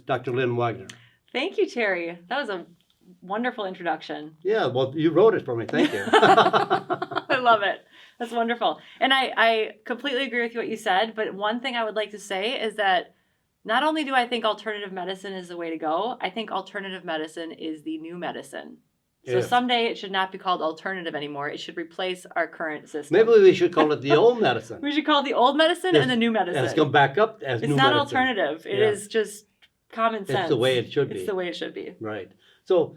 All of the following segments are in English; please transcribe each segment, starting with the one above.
Dr. Lynn Wagner. Thank you, Terry. That was a wonderful introduction. Yeah, well, you wrote it for me. Thank you. I love it. That's wonderful. And I completely agree with what you said, but one thing I would like to say is that not only do I think alternative medicine is the way to go, I think alternative medicine is the new medicine. So someday it should not be called alternative anymore. It should replace our current system. Maybe we should call it the old medicine. We should call it the old medicine and the new medicine. And it's come back up as new medicine. It's not alternative. It is just common sense. It's the way it should be. It's the way it should be. Right. So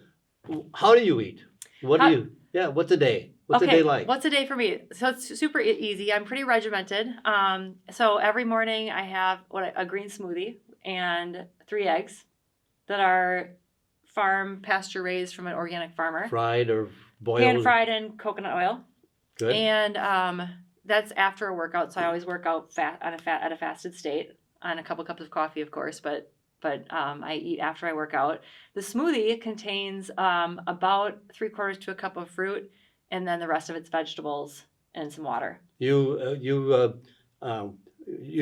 how do you eat? What's a day? What's a day like? What's a day for me? So it's super easy. I'm pretty regimented. So every morning I have a green smoothie and 3 eggs that are farm pasture raised from an organic farmer. Fried or boiled? Pan fried in coconut oil. Good. And that's after a workout. So I always work out at a fasted state on a couple cups of coffee, of course, but I eat after I work out. The smoothie contains about 3/4 to a cup of fruit, and then the rest of it's vegetables and some water. You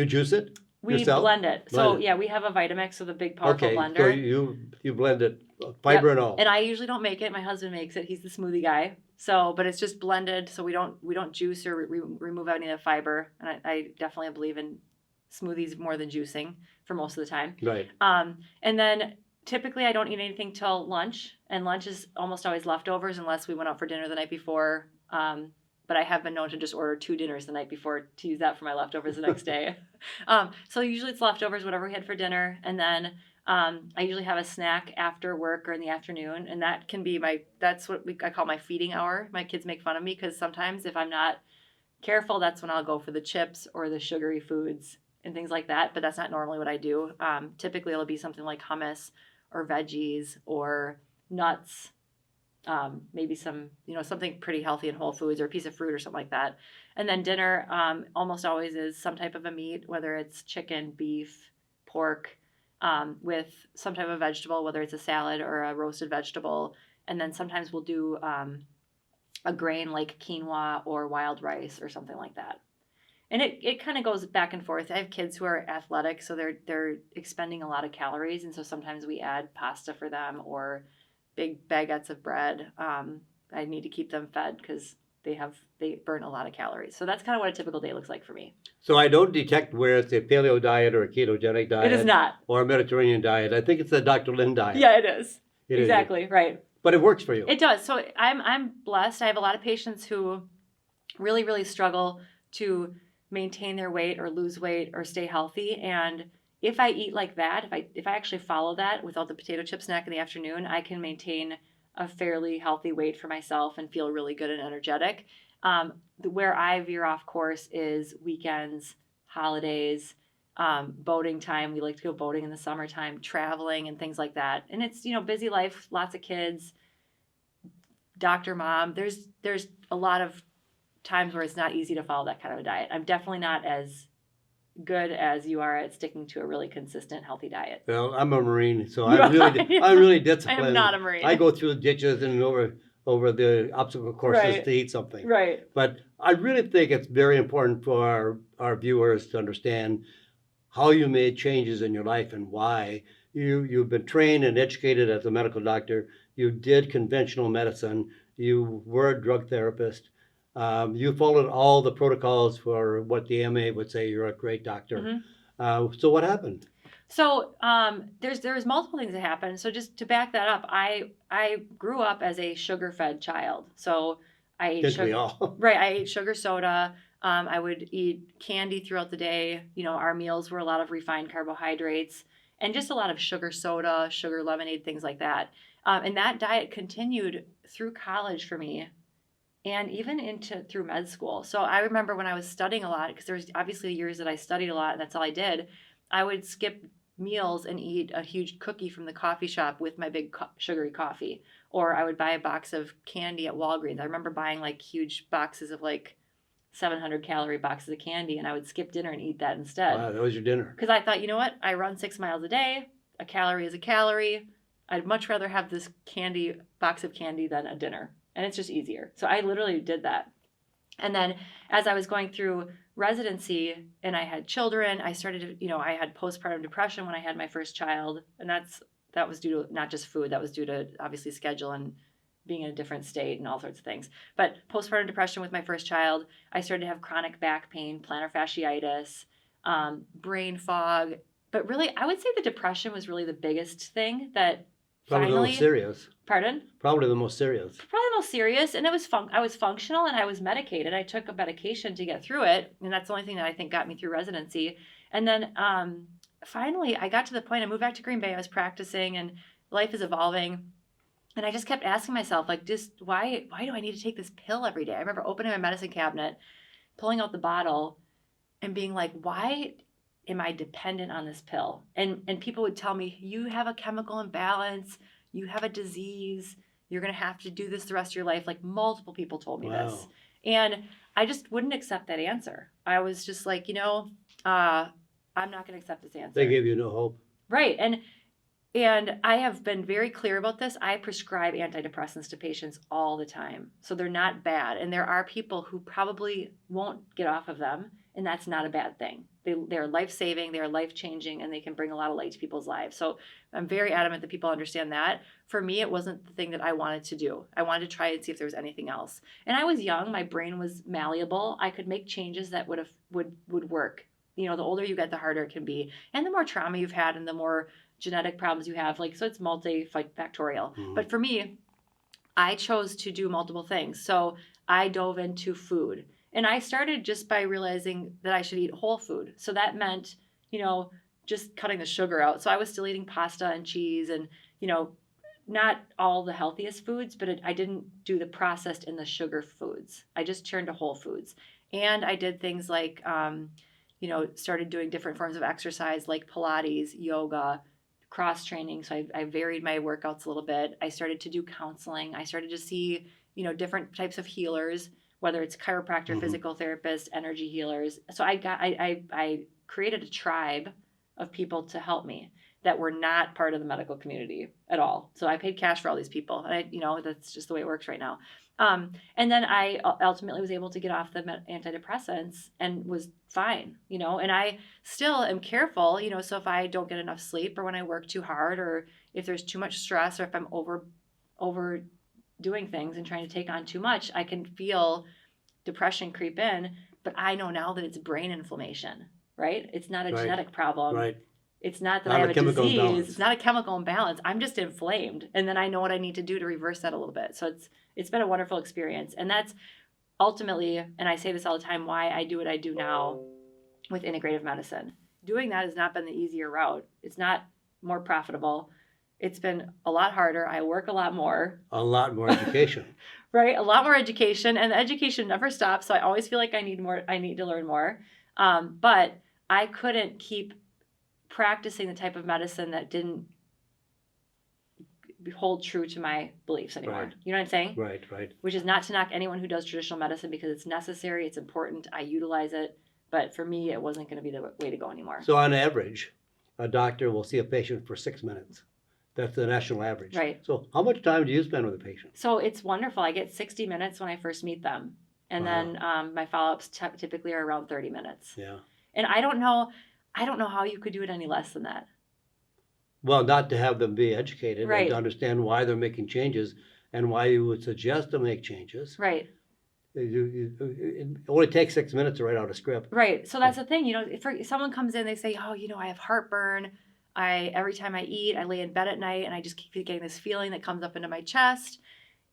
juice it? We yourself? blend it. So yeah, we have a Vitamix with a big powerful blender. So you blend it, fiber and all. And I usually don't make it. My husband makes it. He's the smoothie guy. So, but it's just blended. So we don't juice or remove any of the fiber. And I definitely believe in smoothies more than juicing for most of the time. Right. And then typically I don't eat anything till lunch, and lunch is almost always leftovers unless we went out for dinner the night before. But I have been known to just order 2 dinners the night before to use that for my leftovers the next day. So usually it's leftovers, whatever we had for dinner. And then I usually have a snack after work or in the afternoon. And that can be that's what I call my feeding hour. My kids make fun of me because sometimes if I'm not careful, that's when I'll go for the chips or the sugary foods and things like that. But that's not normally what I do. Typically it'll be something like hummus or veggies or nuts. Maybe some, something pretty healthy and whole foods or a piece of fruit or something like that. And then dinner almost always is some type of a meat, whether it's chicken, beef, pork, with some type of vegetable, whether it's a salad or a roasted vegetable. And then sometimes we'll do a grain like quinoa or wild rice or something like that. And it kind of goes back and forth. I have kids who are athletic, so they're expending a lot of calories. And so sometimes we add pasta for them or big baguettes of bread. I need to keep them fed because they burn a lot of calories. So that's kind of what a typical day looks like for me. So I don't detect where it's a paleo diet or a ketogenic diet. It is not. Or a Mediterranean diet. I think it's the Dr. Lynn diet. Yeah, it is. Exactly, right. But it works for you. It does. So I'm blessed. I have a lot of patients who really, really struggle to maintain their weight or lose weight or stay healthy. And if I eat like that, if I actually follow that without the potato chip snack in the afternoon, I can maintain a fairly healthy weight for myself and feel really good and energetic. Where I veer off course is weekends, holidays, boating time. We like to go boating in the summertime, traveling and things like that. And it's, busy life, lots of kids, doctor, mom. There's a lot of times where it's not easy to follow that kind of a diet. I'm definitely not as good as you are at sticking to a really consistent, healthy diet. Well, I'm a Marine, so I'm really disciplined. I am not a Marine. I go through ditches and over the obstacle courses to eat something. Right. But I really think it's very important for our viewers to understand how you made changes in your life and why. You've been trained and educated as a medical doctor. You did conventional medicine. You were a drug therapist. You followed all the protocols for what the MA would say you're a great doctor. Mm-hmm. So what happened? So there's multiple things that happened. So just to back that up, I grew up as a sugar-fed child. So I ate sugar. We all? Right. I ate sugar soda. I would eat candy throughout the day. Our meals were a lot of refined carbohydrates and just a lot of sugar soda, sugar lemonade, things like that. And that diet continued through college for me. And even through med school. So I remember when I was studying a lot, because there was obviously years that I studied a lot, and that's all I did. I would skip meals and eat a huge cookie from the coffee shop with my big sugary coffee. Or I would buy a box of candy at Walgreens. I remember buying huge boxes of 700 calorie boxes of candy, and I would skip dinner and eat that instead. Wow, that was your dinner. Because I thought, you know what? I run 6 miles a day. A calorie is a calorie. I'd much rather have this box of candy than a dinner. And it's just easier. So I literally did that. And then as I was going through residency and I had children, I started to, I had postpartum depression when I had my first child. And that was due to not just food, that was due to obviously schedule and being in a different state and all sorts of things. But postpartum depression with my first child, I started to have chronic back pain, plantar fasciitis, brain fog. But really, I would say the depression was really the biggest thing that Probably the finally. most serious. Pardon? Probably the most serious. Probably the most serious, and it was I was functional and I was medicated. I took a medication to get through it, and that's the only thing that I think got me through residency. And then finally, I got to the point. I moved back to Green Bay. I was practicing, and life is evolving. And I just kept asking myself, like, just why do I need to take this pill every day? I remember opening my medicine cabinet, pulling out the bottle, and being like, why am I dependent on this pill? And people would tell me, you have a chemical imbalance, you have a disease, you're going to have to do this the rest of your life. Like multiple people told me this. And I just wouldn't accept that answer. I was just like, I'm not going to accept this answer. They gave you no hope. Right. And I have been very clear about this. I prescribe antidepressants to patients all the time. So they're not bad. And there are people who probably won't get off of them. And that's not a bad thing. They're life-saving, they're life-changing, and they can bring a lot of light to people's lives. So I'm very adamant that people understand that. For me, it wasn't the thing that I wanted to do. I wanted to try and see if there was anything else. And I was young. My brain was malleable. I could make changes that would work. The older you get, the harder it can be. And the more trauma you've had and the more genetic problems you have. So it's multifactorial. Mm-hmm. But for me, I chose to do multiple things. So I dove into food. And I started just by realizing that I should eat whole food. So that meant, just cutting the sugar out. So I was still eating pasta and cheese and, not all the healthiest foods, but I didn't do the processed and the sugar foods. I just turned to whole foods. And I did things like, started doing different forms of exercise like Pilates, yoga, cross training. So I varied my workouts a little bit. I started to do counseling. I started to see, different types of healers, whether it's chiropractor, mm-hmm. physical therapist, energy healers. So I created a tribe of people to help me that were not part of the medical community at all. So I paid cash for all these people. And that's just the way it works right now. And then I ultimately was able to get off the antidepressants and was fine, and I still am careful, so if I don't get enough sleep or when I work too hard or if there's too much stress or if I'm over doing things and trying to take on too much, I can feel depression creep in, but I know now that it's brain inflammation, right? It's not a genetic problem. Right. It's not that I have a disease. Imbalance. It's not a chemical imbalance. I'm just inflamed. And then I know what I need to do to reverse that a little bit. So it's been a wonderful experience. And that's ultimately, and I say this all the time, why I do what I do now with integrative medicine. Doing that has not been the easier route. It's not more profitable. It's been a lot harder. I work a lot more. A lot more education. Right? A lot more education. And the education never stops. So I always feel like I need to learn more. But I couldn't keep practicing the type of medicine that didn't hold true to my beliefs anymore. Right. You know what I'm saying? Right. Which is not to knock anyone who does traditional medicine because it's necessary, it's important, I utilize it. But for me, it wasn't going to be the way to go anymore. So on average, a doctor will see a patient for 6 minutes. That's the national average. Right. So how much time do you spend with a patient? So it's wonderful. I get 60 minutes when I first meet them. And then my follow-ups typically are around 30 minutes. Yeah. And I don't know how you could do it any less than that. Well, not to have them be educated right. and to understand why they're making changes and why you would suggest to make changes. Right. It only takes 6 minutes to write out a script. Right. So that's the thing. If someone comes in, they say, I have heartburn. Every time I eat, I lay in bed at night and I just keep getting this feeling that comes up into my chest.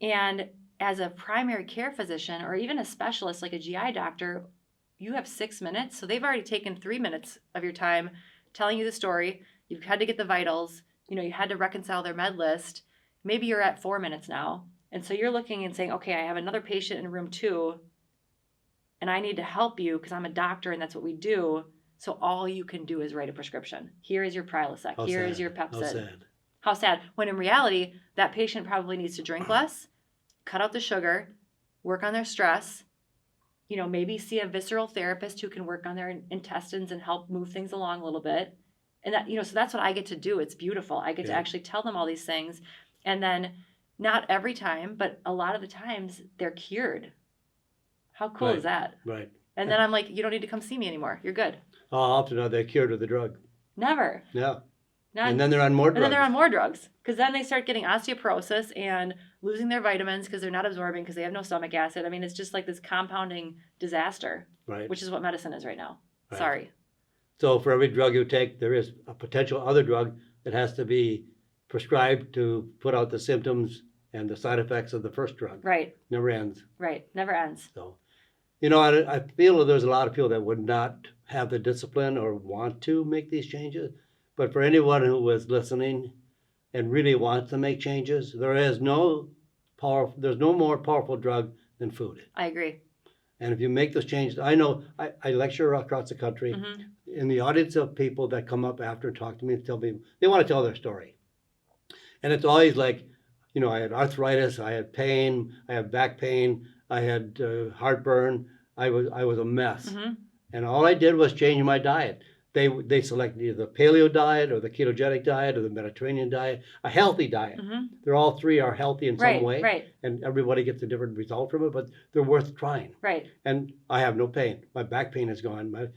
And as a primary care physician or even a specialist like a GI doctor, you have 6 minutes. So they've already taken 3 minutes of your time telling you the story. You've had to get the vitals. You had to reconcile their med list. Maybe you're at 4 minutes now. And so you're looking and saying, okay, I have another patient in room 2 and I need to help you because I'm a doctor and that's what we do. So all you can do is write a prescription. Here is your Prilosec. Here is your Pepcid. How sad. When in reality, that patient probably needs to drink less, cut out the sugar, work on their stress, maybe see a visceral therapist who can work on their intestines and help move things along a little bit. And that, so that's what I get to do. It's beautiful. I get to actually tell them all these things. And then not every time, but a lot of the times they're cured. How cool is that? Right. And then I'm like, you don't need to come see me anymore. You're good. How often are they cured of the drug? Never. Yeah. Not, And then they're on more and then they're drugs. on more drugs because then they start getting osteoporosis and losing their vitamins because they're not absorbing because they have no stomach acid. I mean, it's just like this compounding disaster, Right. which is what medicine is right now. Right. Sorry. So for every drug you take, there is a potential other drug that has to be prescribed to put out the symptoms and the side effects of the first drug. Right. Never ends. Right. Never ends. So, I feel that there's a lot of people that would not have the discipline or want to make these changes. But for anyone who is listening and really wants to make changes, there's no more powerful drug than food. I agree. And if you make those changes, I know I lecture across the country. Mm-hmm. In the audience of people that come up after and talk to me and tell me they want to tell their story. And it's always like, I had arthritis, I had pain, I had back pain, I had heartburn, I was a mess. Mm-hmm. And all I did was change my diet. They selected either the paleo diet or the ketogenic diet or the Mediterranean diet, a healthy diet. Mm-hmm. They're all three are healthy in some way. Right. And everybody gets a different result from it, but they're worth trying. Right. And I have no pain. My back pain is gone.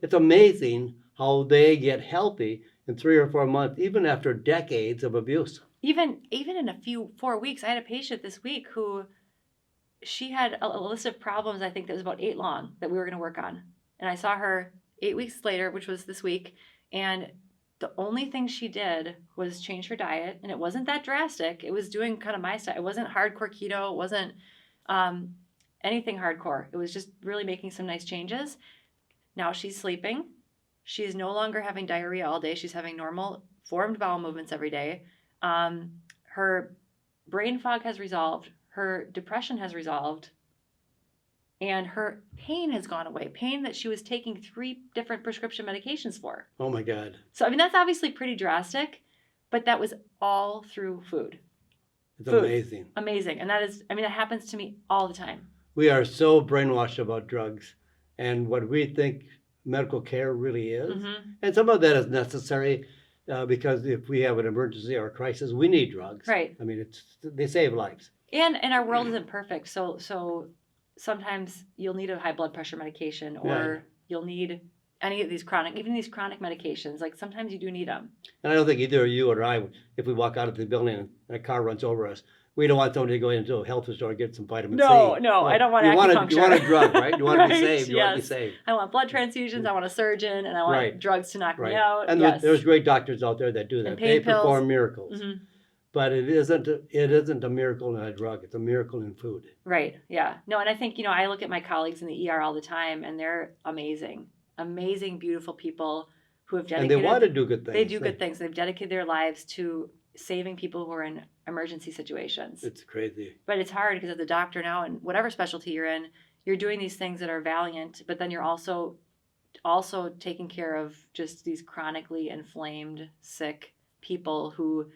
It's amazing how they get healthy in 3 or 4 months, even after decades of abuse. Even in 4 weeks, I had a patient this week who she had a list of problems, I think that was about 8 long that we were going to work on. And I saw her 8 weeks later, which was this week. And the only thing she did was change her diet. And it wasn't that drastic. It was doing kind of my style. It wasn't hardcore keto. It wasn't anything hardcore. It was just really making some nice changes. Now she's sleeping. She's no longer having diarrhea all day. She's having normal formed bowel movements every day. Her brain fog has resolved. Her depression has resolved. And her pain has gone away. Pain that she was taking 3 different prescription medications for. Oh my God. So, that's obviously pretty drastic, but that was all through food. It's amazing. Amazing. And that happens to me all the time. We are so brainwashed about drugs and what we think medical care really is. Mm-hmm. And some of that is necessary because if we have an emergency or a crisis, we need drugs. Right. They save lives. And our world isn't perfect. So sometimes you'll need a high blood pressure medication or you'll need any of these chronic medications. Like sometimes you do need them. And I don't think either you or I, if we walk out of the building and a car runs over us, we don't want somebody to go into a health store and get some vitamin C. No, I don't want acupuncture. You want a drug, right? You want to be Right, saved. You want to be yes. saved. I want blood transfusions. I want a surgeon, and I want drugs to knock me out. And yes. there's great doctors out there that do that. And pain They pills. perform miracles. Mm-hmm. But it isn't a miracle in a drug. It's a miracle in food. Right. Yeah. No, and I think, I look at my colleagues in the ER all the time, and they're amazing, beautiful people who have dedicated. And they want to do good things. They do good things. They've dedicated their lives to saving people who are in emergency situations. It's crazy. But it's hard because as a doctor now, and whatever specialty you're in, you're doing these things that are valiant, but then you're also taking care of just these chronically inflamed, sick people who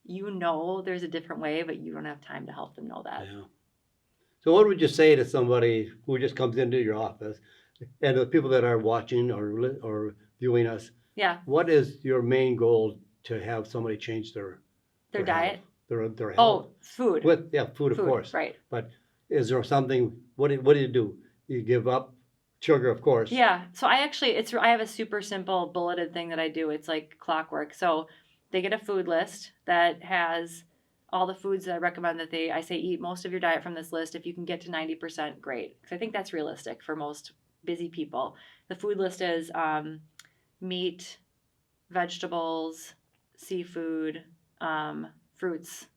there's a different way, but you don't have time to help them know that. Yeah. So what would you say to somebody who just comes into your office and the people that are watching or viewing us? Yeah. What is your main goal to have somebody change their diet? Health, their health? Oh, food. Food, of course. Right. But is there something, what do you do? You give up sugar, of course. Yeah. So I have a super simple bulleted thing that I do. It's like clockwork. So they get a food list that has all the foods that I recommend that I say eat most of your diet from this list. If you can get to 90%, great. Because I think that's realistic for most busy people. The food list is meat, vegetables, seafood, fruits.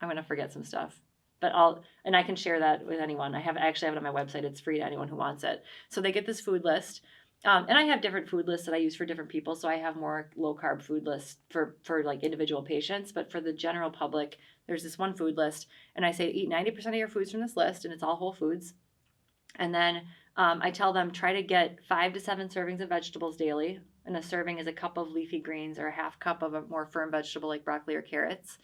I'm going to forget some stuff. But I can share that with anyone. I actually have it on my website. It's free to anyone who wants it. So they get this food list. And I have different food lists that I use for different people. So I have more low carb food lists for like individual patients. But for the general public, there's this one food list. And I say eat 90% of your foods from this list. And it's all whole foods. And then I tell them try to get 5 to 7 servings of vegetables daily. And a serving is a cup of leafy greens or a half cup of a more firm vegetable like broccoli or carrots.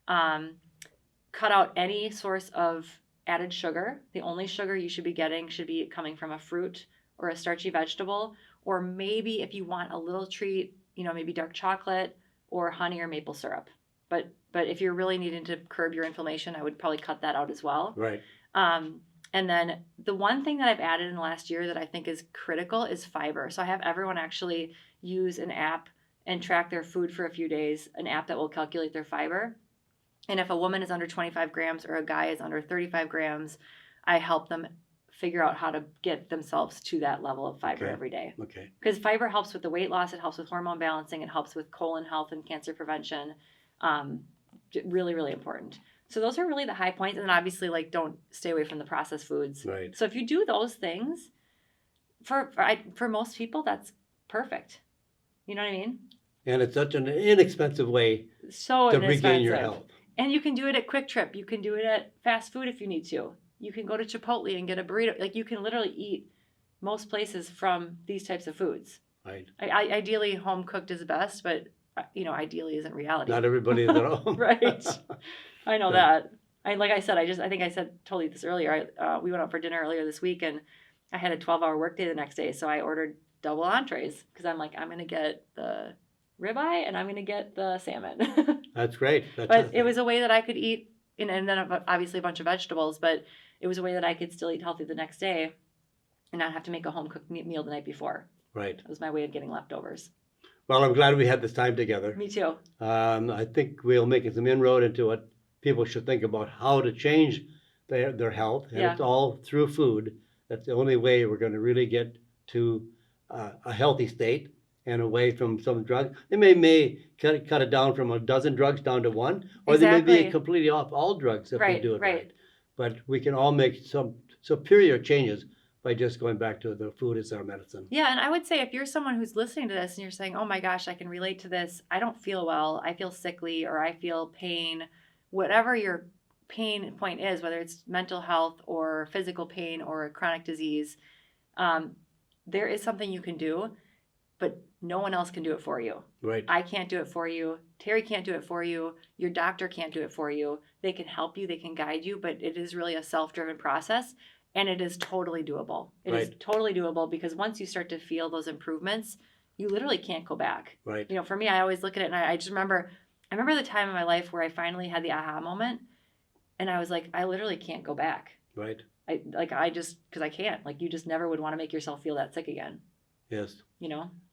Cut out any source of added sugar. The only sugar you should be getting should be coming from a fruit or a starchy vegetable, or maybe if you want a little treat, maybe dark chocolate or honey or maple syrup. But if you're really needing to curb your inflammation, I would probably cut that out as well. Right. And And then the one thing that I've added in the last year that I think is critical is fiber. So I have everyone actually use an app and track their food for a few days, an app that will calculate their fiber. And if a woman is under 25 grams or a guy is under 35 grams, I help them figure out how to get themselves to that level of fiber Okay. every day. Okay. Because fiber helps with the weight loss, it helps with hormone balancing, it helps with colon health and cancer prevention. Really, really important. So those are really the high points. And then obviously, like, don't stay away from the processed foods. Right. So if you do those things, for most people, that's perfect. You know what I mean? And it's such an inexpensive way So to regain your inexpensive. health. And you can do it at Quick Trip. You can do it at fast food if you need to. You can go to Chipotle and get a burrito. Like, you can literally eat most places from these types of foods. Right. Ideally, home cooked is best, but ideally isn't reality. Not everybody is at home. Right. I know Yeah. that. Like I said, I think I told you this earlier. We went out for dinner earlier this week, and I had a 12-hour workday the next day, so I ordered double entrees because I'm like, I'm gonna get the ribeye and I'm gonna get the salmon. That's great. But it was a way that I could eat, and then obviously a bunch of vegetables, but it was a way that I could still eat healthy the next day and not have to make a home cooked meal the night before. Right. That was my way of getting leftovers. Well, I'm glad we had this time together. Me too. I think we'll make some inroad into what people should think about how to change their health. And it's all through food. That's the only way we're going to really get to a healthy state and away from some drugs. They may cut it down from a dozen drugs down to one, or they may be Exactly. completely off all drugs if they do it Right. right. But we can all make some superior changes by just going back to the food as our medicine. Yeah, and I would say if you're someone who's listening to this and you're saying, oh my gosh, I can relate to this. I don't feel well. I feel sickly or I feel pain. Whatever your pain point is, whether it's mental health or physical pain or a chronic disease, there is something you can do, but no one else can do it for you. Right. I can't do it for you. Terry can't do it for you. Your doctor can't do it for you. They can help you. They can guide you, but it is really a self-driven process. And it is totally doable. It is totally doable because once you start to feel those improvements, you literally can't go back. Right. For me, I always look at it and I just remember the time in my life where I finally had the aha moment and I was like, I literally can't go back. Right. Because I can't. Like, you just never would want to make yourself feel that sick again. Yes.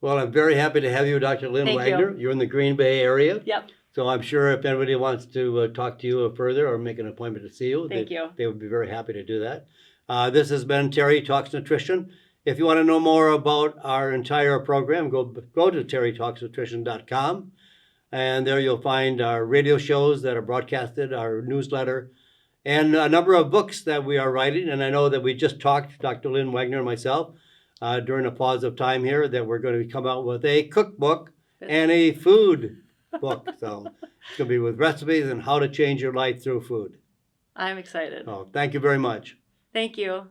Well, I'm very happy to have you, Dr. Lynn Wagner. You're in the Green Bay area. Yep. So I'm sure if anybody wants to talk to you further or make an appointment to see you, they would be very happy to do that. This has been Terry Talks Nutrition. If you want to know more about our entire program, go to terrytalksnutrition.com. And there you'll find our radio shows that are broadcasted, our newsletter, and a number of books that we are writing. And I know that we just talked, Dr. Lynn Wagner and myself, during a pause of time here, that we're going to come out with a cookbook and a food book. So it's going to be with recipes and how to change your life through food. I'm excited. Oh, thank you very much. Thank you.